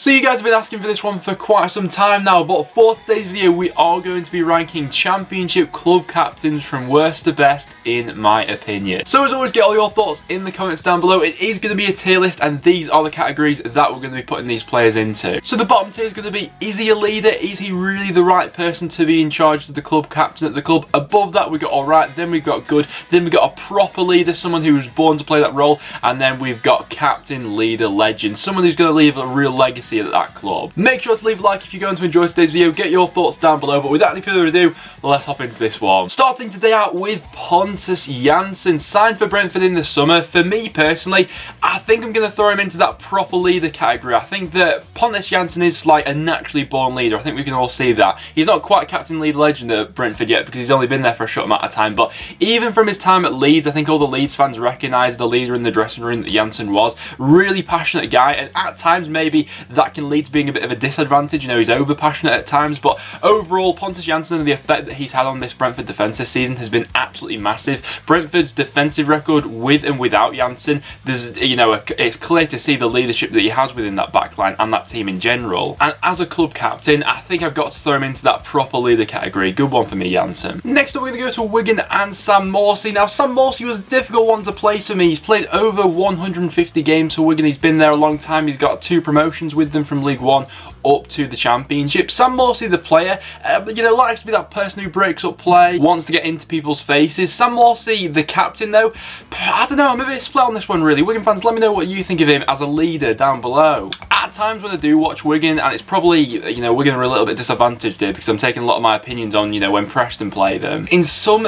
So you guys have been asking for this one for quite some time now, but for today's video we are going to be ranking Championship club captains from worst to best in my opinion. So as always, get all your thoughts in the comments down below. It is going to be a tier list and these are the categories that we're going to be putting these players into. So the bottom tier is going to be, is he a leader? Is he really the right person to be in charge of the club captain at the club? Above that we've got alright, then we've got good, then we've got a proper leader, someone who was born to play that role, and then we've got captain, leader, legend, someone who's going to leave a real legacy at that club. Make sure to leave a like if you're going to enjoy today's video, get your thoughts down below, but without any further ado, let's hop into this one. Starting today out with Pontus Jansson, signed for Brentford in the summer. For me personally, I think I'm going to throw him into that proper leader category. I think that Pontus Jansson is like a naturally born leader. I think we can all see that. He's not quite captain, leader, legend at Brentford yet because he's only been there for a short amount of time, but even from his time at Leeds, I think all the Leeds fans recognise the leader in the dressing room that Jansson was. Really passionate guy, and at times maybe that can lead to being a bit of a disadvantage. You know, he's over passionate at times, but overall Pontus Jansson and the effect that he's had on this Brentford defence this season has been absolutely massive. Brentford's defensive record with and without Jansson, there's, you know, it's clear to see the leadership that he has within that backline and that team in general. And as a club captain, I think I've got to throw him into that proper leader category. Good one for me, Jansson. Next up we're going to go to Wigan and Sam Morsy. Now Sam Morsy was a difficult one to place for me. He's played over 150 games for Wigan. He's been there a long time. He's got 2 promotions with them from League One up to the Championship. Sam Morsy, the player, you know, likes to be that person who breaks up play, wants to get into people's faces. Sam Morsy, the captain, though, I don't know, I'm a bit split on this one really. Wigan fans, let me know what you think of him as a leader down below. At times when I do watch Wigan, and it's probably, you know, Wigan are a little bit disadvantaged here because I'm taking a lot of my opinions on, you know, when Preston play them. In some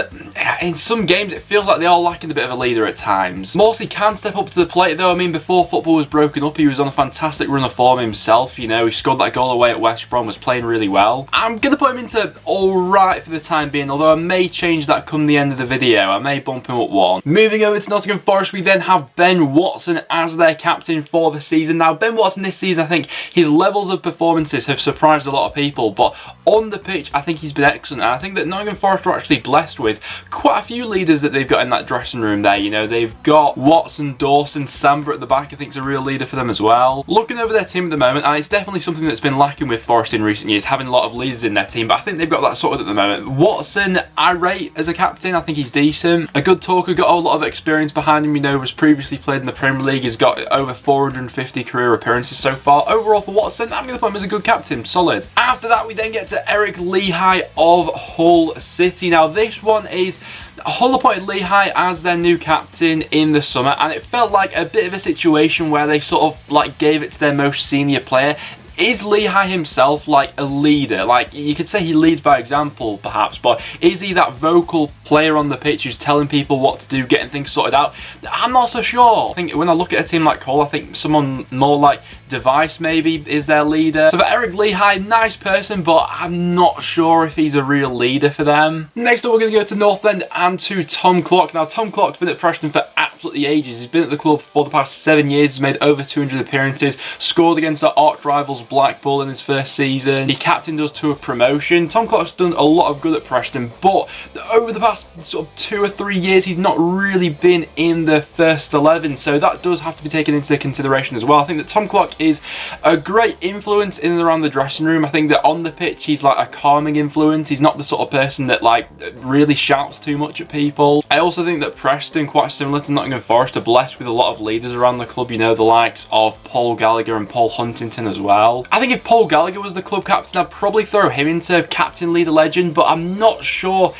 games it feels like they are lacking a bit of a leader at times. Morsy can step up to the plate though. I mean, before football was broken up, he was on a fantastic run of form himself. You know, he scored that goal away at West Brom, was playing really well. I'm going to put him into alright for the time being, although I may change that come the end of the video. I may bump him up one. Moving over to Nottingham Forest, we then have Ben Watson as their captain for the season. Now, Ben Watson this season, I think his levels of performances have surprised a lot of people, but on the pitch, I think he's been excellent. And I think that Nottingham Forest are actually blessed with quite a few leaders that they've got in that dressing room there. You know, they've got Watson, Dawson, Samba at the back, I think is a real leader for them as well. Looking over their team at the moment, and it's definitely something that's been lacking with Forest in recent years, having a lot of leaders in their team, but I think they've got that sorted at the moment. Watson, I rate as a captain. I think he's decent. A good talker, got a lot of experience behind him, you know, was previously played in the Premier League, he's got over 450 career appearances so far. Overall for Watson, I'm going to put him as a good captain, solid. After that we then get to Eric Lehigh of Hull City. Now this one is, Hull appointed Lehigh as their new captain in the summer, and it felt like a bit of a situation where they sort of like gave it to their most senior player. Is Lehigh himself like a leader? Like, you could say he leads by example perhaps, but is he that vocal player on the pitch who's telling people what to do, getting things sorted out? I'm not so sure. I think when I look at a team like Hull, I think someone more like Device maybe is their leader. So for Eric Lehigh, nice person, but I'm not sure if he's a real leader for them. Next up we're going to go to Northend and to Tom Clark. Now Tom Clark's been at Preston for absolutely ages. He's been at the club for the past 7 years. He's made over 200 appearances, scored against our arch rivals Blackpool in his first season. He captained us to a promotion. Tom Clark's done a lot of good at Preston, but over the past sort of 2 or 3 years he's not really been in the first 11, so that does have to be taken into consideration as well. I think that Tom Clark is a great influence in and around the dressing room. I think that on the pitch he's like a calming influence. He's not the sort of person that like really shouts too much at people. I also think that Preston, quite similar to Nottingham Forest, are blessed with a lot of leaders around the club, you know, the likes of Paul Gallagher and Paul Huntington as well. I think if Paul Gallagher was the club captain, I'd probably throw him into captain, leader, legend, but I'm not sure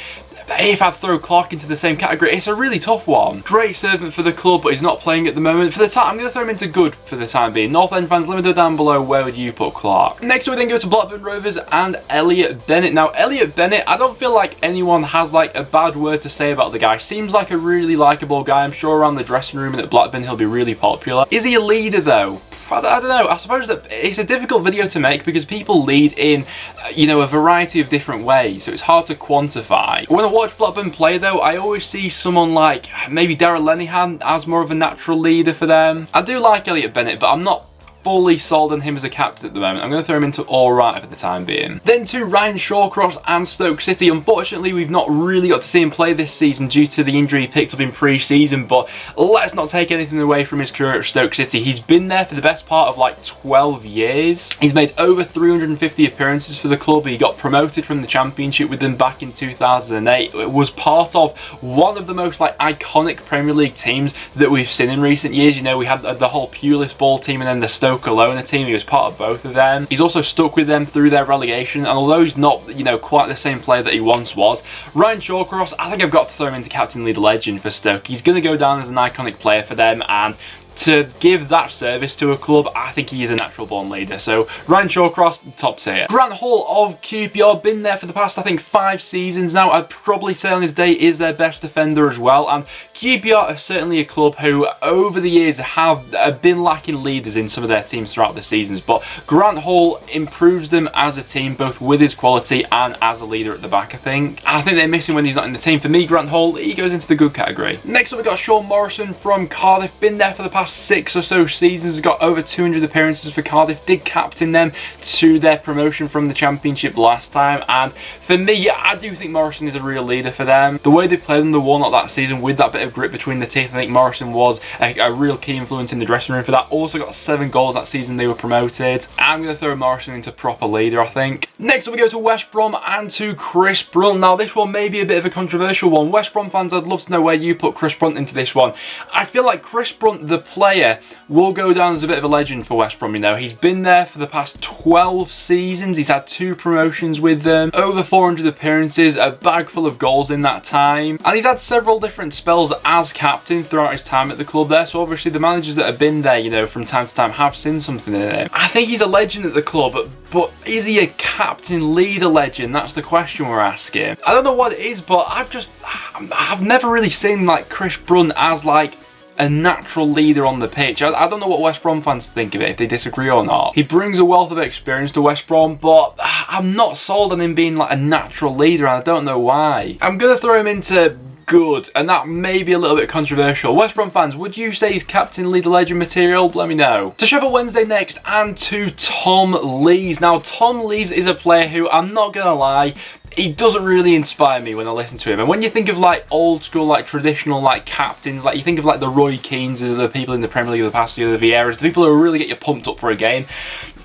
if I'd throw Clark into the same category. It's a really tough one. Great servant for the club, but he's not playing at the moment. For the time, I'm going to throw him into good for the time being. North End fans, let me know down below, where would you put Clark? Next we then go to Blackburn Rovers and Elliot Bennett. Now Elliot Bennett, I don't feel like anyone has like a bad word to say about the guy. Seems like a really likeable guy. I'm sure around the dressing room and at Blackburn he'll be really popular. Is he a leader though? I don't know. I suppose that it's a difficult video to make because people lead in, you know, a variety of different ways, so it's hard to quantify. When I watch Blackburn play though, I always see someone like maybe Darragh Lenihan as more of a natural leader for them. I do like Elliot Bennett, but I'm not fully sold on him as a captain at the moment. I'm going to throw him into alright for the time being. Then to Ryan Shawcross and Stoke City. Unfortunately, we've not really got to see him play this season due to the injury he picked up in pre-season, but let's not take anything away from his career at Stoke City. He's been there for the best part of like 12 years. He's made over 350 appearances for the club. He got promoted from the Championship with them back in 2008. It was part of one of the most like iconic Premier League teams that we've seen in recent years. You know, we had the whole Pulis Ball team and then the Stoke Alona team. He was part of both of them. He's also stuck with them through their relegation, and although he's not, you know, quite the same player that he once was, Ryan Shawcross, I think I've got to throw him into Captain Leader Legend for Stoke. He's going to go down as an iconic player for them, and to give that service to a club, I think he is a natural born leader. So Ryan Shawcross, top tier. Grant Hall of QPR, been there for the past, I think, 5 seasons now. I'd probably say on his day is their best defender as well. And QPR are certainly a club who, over the years, have been lacking leaders in some of their teams throughout the seasons. But Grant Hall improves them as a team, both with his quality and as a leader at the back, I think. I think they're missing when he's not in the team. For me, Grant Hall, he goes into the good category. Next up, we've got Sean Morrison from Cardiff. Been there for the past 6 or so seasons, got over 200 appearances for Cardiff, did captain them to their promotion from the Championship last time, and for me, I do think Morrison is a real leader for them. The way they played in the Warnock that season with that bit of grit between the teeth, I think Morrison was a real key influence in the dressing room for that. Also got 7 goals that season they were promoted. I'm going to throw Morrison into proper leader, I think. Next up we go to West Brom and to Chris Brunt. Now this one may be a bit of a controversial one. West Brom fans, I'd love to know where you put Chris Brunt into this one. I feel like Chris Brunt, the player, will go down as a bit of a legend for West Brom. You know, he's been there for the past 12 seasons. He's had 2 promotions with them, over 400 appearances, a bag full of goals in that time, and he's had several different spells as captain throughout his time at the club there. So obviously the managers that have been there, you know, from time to time have seen something in him. I think he's a legend at the club, but is he a captain leader legend? That's the question we're asking. I don't know what it is, but I've never really seen like Chris Brunt as like a natural leader on the pitch. I don't know what West Brom fans think of it, if they disagree or not. He brings a wealth of experience to West Brom, but I'm not sold on him being like a natural leader, and I don't know why. I'm going to throw him into good, and that may be a little bit controversial. West Brom fans, would you say he's captain leader legend material? Let me know. To Sheffield Wednesday next, and to Tom Lees. Now Tom Lees is a player who, I'm not gonna lie, he doesn't really inspire me when I listen to him. And when you think of like old school, like traditional like captains, like you think of like the Roy Keanes, or the people in the Premier League of the past year, the Vieiras, the people who really get you pumped up for a game,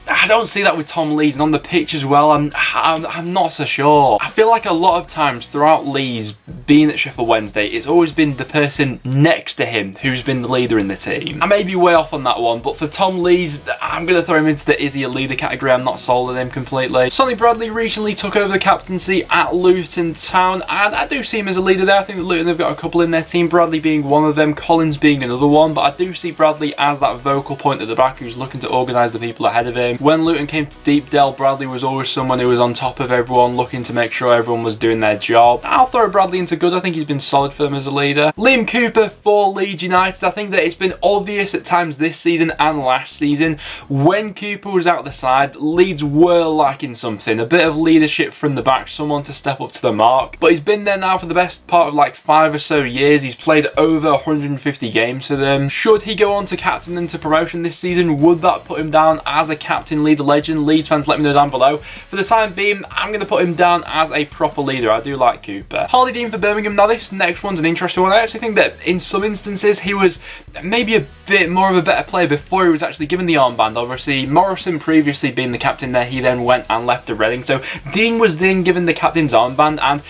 I don't see that with Tom Lees, and on the pitch as well, I'm not so sure. I feel like a lot of times throughout Lees being at Sheffield Wednesday, it's always been the person next to him who's been the leader in the team. I may be way off on that one, but for Tom Lees, I'm going to throw him into the is he a leader category. I'm not sold on him completely. Sonny Bradley recently took over the captaincy at Luton Town, and I do see him as a leader there. I think that Luton have got a couple in their team, Bradley being one of them, Collins being another one, but I do see Bradley as that vocal point at the back who's looking to organise the people ahead of him. When Luton came to Deepdale, Bradley was always someone who was on top of everyone, looking to make sure everyone was doing their job. I'll throw Bradley into good. I think he's been solid for them as a leader. Liam Cooper for Leeds United. I think that it's been obvious at times this season and last season, when Cooper was out the side, Leeds were lacking something. A bit of leadership from the back, someone to step up to the mark. But he's been there now for the best part of like 5 or so years. He's played over 150 games for them. Should he go on to captain them to promotion this season, would that put him down as a captain leader legend? Leeds fans, let me know down below. For the time being, I'm going to put him down as a proper leader. I do like Cooper. Harley Dean for Birmingham. Now this next one's an interesting one. I actually think that in some instances he was maybe a bit more of a better player before he was actually given the armband. Obviously Morrison previously being the captain there, he then went and left to Reading, so Dean was then given the captain's armband, and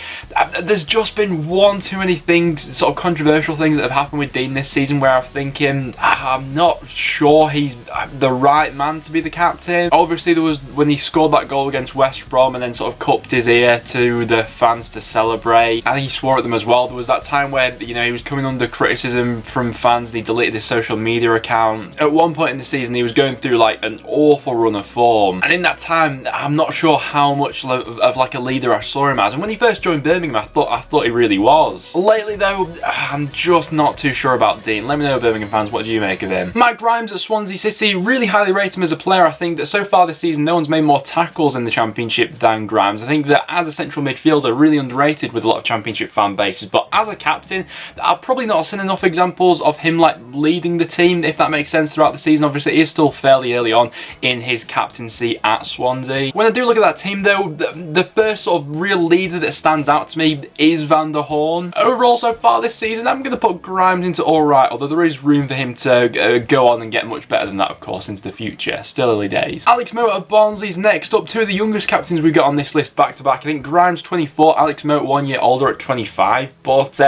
there's just been one too many things, sort of controversial things that have happened with Dean this season where I'm thinking, I'm not sure he's the right man to be the captain. Obviously there was when he scored that goal against West Brom and then sort of cupped his ear to the fans to celebrate. I think he swore at them as well. There was that time where, you know, he was coming under criticism from fans and he deleted his social media account. At one point in the season he was going through like an awful run of form, and in that time I'm not sure how much of like a leader I saw him as, and when he first joined Birmingham I thought he really was. Lately though, I'm just not too sure about Dean. Let me know, Birmingham fans, what do you make of him? Mike Grimes at Swansea City, really highly rate him as a player. I think think that so far this season, no one's made more tackles in the Championship than Grimes. I think that as a central midfielder, really underrated with a lot of Championship fan bases, but as a captain, I've probably not seen enough examples of him like leading the team, if that makes sense, throughout the season. Obviously, he is still fairly early on in his captaincy at Swansea. When I do look at that team though, the first sort of real leader that stands out to me is Van der Horn. Overall, so far this season, I'm going to put Grimes into alright, although there is room for him to go on and get much better than that, of course, into the future. Still early days. Alex Mowatt of Barnsley's next up. Two of the youngest captains we got on this list back to back. I think Grimes 24, Alex Mowatt 1 year older at 25. But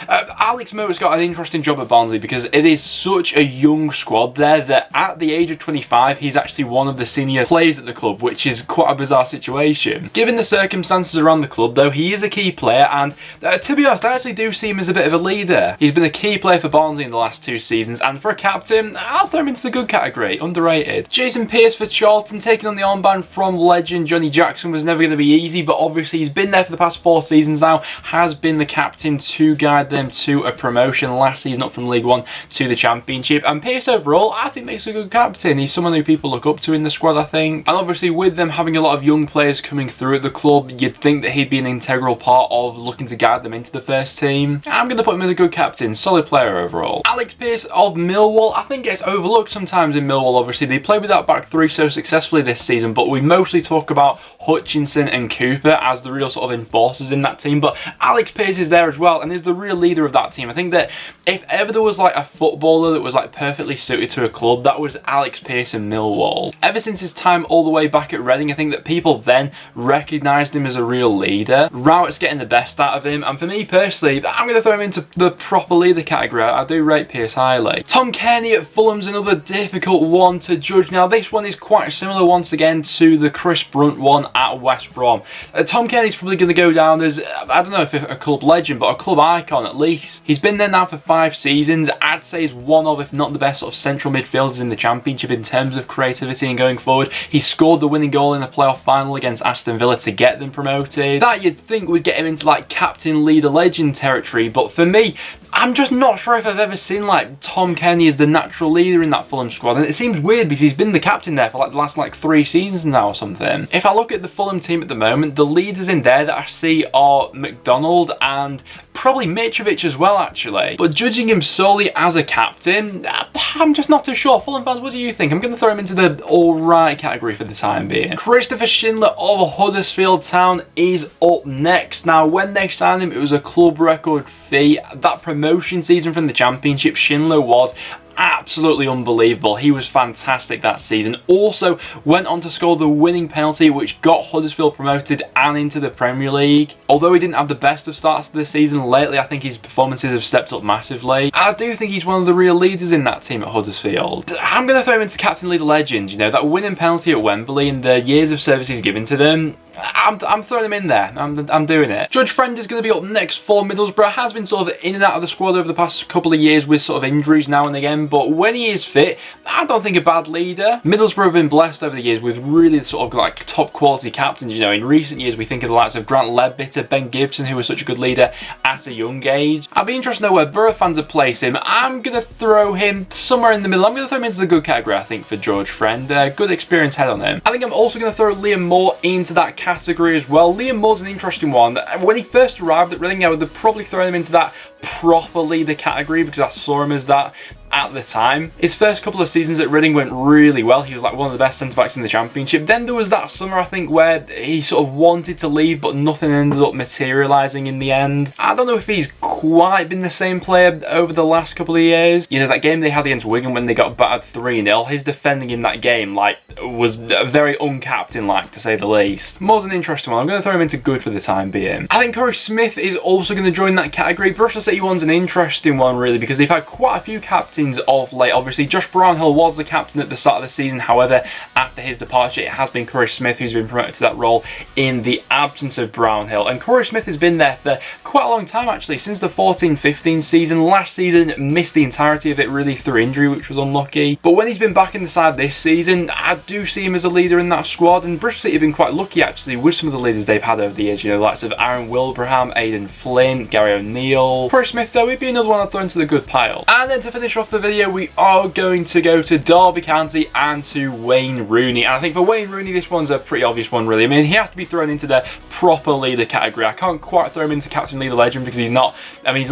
Alex Mowatt's got an interesting job at Barnsley because it is such a young squad there that at the age of 25, he's actually one of the senior players at the club, which is quite a bizarre situation. Given the circumstances around the club, though, he is a key player, and to be honest, I actually do see him as a bit of a leader. He's been a key player for Barnsley in the last 2 seasons, and for a captain, I'll throw him into the good category, underrated. Jason Pearce for Charlton, taking on the armband from legend Johnny Jackson, was never going to be easy, but obviously he's been there for the past 4 seasons now, has been the captain to guide them to a promotion last season up from League One to the Championship, and Pearce overall, I think makes a good captain. He's someone who people look up to in the squad, I think, and obviously with them having a lot of young players coming through at the club, you'd think that he'd be an integral part of looking to guide them into the first team. I'm going to put him as a good captain, solid player overall. Alex Pearce of Millwall, I think gets overlooked sometimes in Millwall. Obviously they played with that back 3 so successfully this season, but we mostly talk about Hutchinson and Cooper as the real sort of enforcers in that team, but Alex Pearce is there as well and is the real leader of that team. I think that if ever there was like a footballer that was like perfectly suited to a club, that was Alex Pearce in Millwall. Ever since his time all the way back at Reading, I think that people then recognised him as a real leader. Rowett's getting the best out of him, and for me personally, I'm going to throw him into the proper leader category. I do rate Pearce highly. Tom Kearney at Fulham's another difficult one to judge. Now this one is quite similar once again to the Chris Brunt one at West Brom. Tom Kearney's probably going to go down as, I don't know if a club legend, but a club icon at least. He's been there now for 5 seasons. I'd say he's one of, if not the best sort of central midfielders in the Championship in terms of creativity and going forward. He scored the winning goal in the playoff final against Aston Villa to get them promoted. That you'd think would get him into like captain, leader, legend territory, but for me, I'm just not sure if I've ever seen like Tom Kearney as the natural leader in that Fulham squad, and it seems weird because he's been the captain there for like the last like 3 seasons now or something. If I look at the Fulham team at the moment, the leaders in there that I see are McDonald and probably Mitrovic as well actually, but judging him solely as a captain, I'm just not too sure. Fulham fans, what do you think? I'm going to throw him into the alright category for the time being. Christopher Schindler of Huddersfield Town is up next. Now when they signed him, it was a club record fee. That promotion season from the Championship, Schindler was absolutely unbelievable. He was fantastic that season. Also went on to score the winning penalty which got Huddersfield promoted and into the Premier League. Although he didn't have the best of starts to the season lately, I think his performances have stepped up massively. I do think he's one of the real leaders in that team at Huddersfield. I'm going to throw him into captain, leader, legend. You know, that winning penalty at Wembley and the years of service he's given to them, I'm throwing him in there. I'm doing it. Judge Friend is going to be up next for Middlesbrough. Has been sort of in and out of the squad over the past couple of years with sort of injuries now and again, but when he is fit, I don't think a bad leader. Middlesbrough have been blessed over the years with really sort of like top quality captains. You know, in recent years we think of the likes of Grant Leadbitter, Ben Gibson, who was such a good leader at a young age. I'd be interested to know where Borough fans would place him. I'm going to throw him somewhere in the middle. I'm going to throw him into the good category, I think, for George Friend. Good experience head on him. I think I'm also going to throw Liam Moore into that category as well. Liam Moore's an interesting one. When he first arrived at Reading, I would have probably thrown him into that proper leader category because I saw him as that at the time. His first couple of seasons at Reading went really well. He was like one of the best centre-backs in the Championship. Then there was that summer, I think, where he sort of wanted to leave but nothing ended up materialising in the end. I don't know if he's quite been the same player over the last couple of years. You know, that game they had against Wigan when they got battered 3-0, his defending in that game like was very uncaptain-like, to say the least. Moore's an interesting one. I'm going to throw him into good for the time being. I think Corey Smith is also going to join that category. Bristol City one's an interesting one really because they've had quite a few captains of late. Obviously Josh Brownhill was the captain at the start of the season, however after his departure it has been Corey Smith who's been promoted to that role in the absence of Brownhill, and Corey Smith has been there for quite a long time actually, since the 14-15 season. Last season, missed the entirety of it really through injury, which was unlucky. But when he's been back in the side this season, I do see him as a leader in that squad. And Bristol City have been quite lucky, actually, with some of the leaders they've had over the years. You know, likes of Aaron Wilbraham, Aidan Flynn, Gary O'Neill. Chris Smith, though, he'd be another one I'd throw into the good pile. And then to finish off the video, we are going to go to Derby County and to Wayne Rooney. And I think for Wayne Rooney, this one's a pretty obvious one, really. I mean, he has to be thrown into the proper leader category. I can't quite throw him into captain, leader, legend because he's not. I mean, he's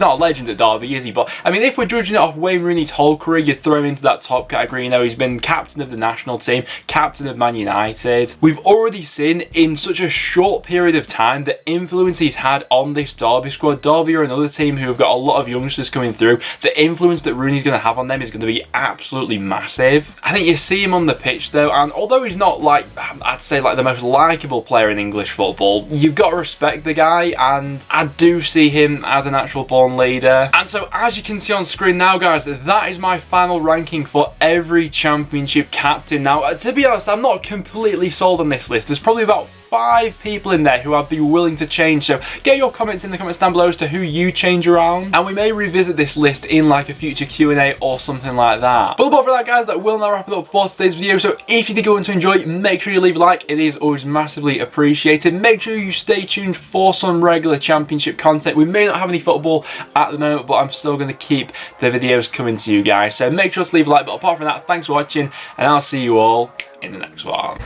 not a legend at Derby, is he? But I mean, if we're judging it off Wayne Rooney's whole career, you'd throw him into that top category. You know, he's been captain of the national team, captain of Man United. We've already seen in such a short period of time the influence he's had on this Derby squad. Derby are another team who have got a lot of youngsters coming through. The influence that Rooney's going to have on them is going to be absolutely massive. I think you see him on the pitch though, and although he's not like, I'd say like the most likeable player in English football, you've got to respect the guy, and I do see him as a natural born leader. And so as you can see on screen now, guys, that is my final ranking for every championship captain. Now, to be honest, I'm not completely sold on this list. There's probably about 5 people in there who I'd be willing to change, so get your comments in the comments down below as to who you change around, and we may revisit this list in like a future Q&A or something like that. But apart from that, guys, that will now wrap it up for today's video. So if you did go on to enjoy, make sure you leave a like. It is always massively appreciated. Make sure you stay tuned for some regular championship content. We may not have any football at the moment, but I'm still going to keep the videos coming to you guys, so make sure to leave a like. But apart from that, thanks for watching, and I'll see you all in the next one.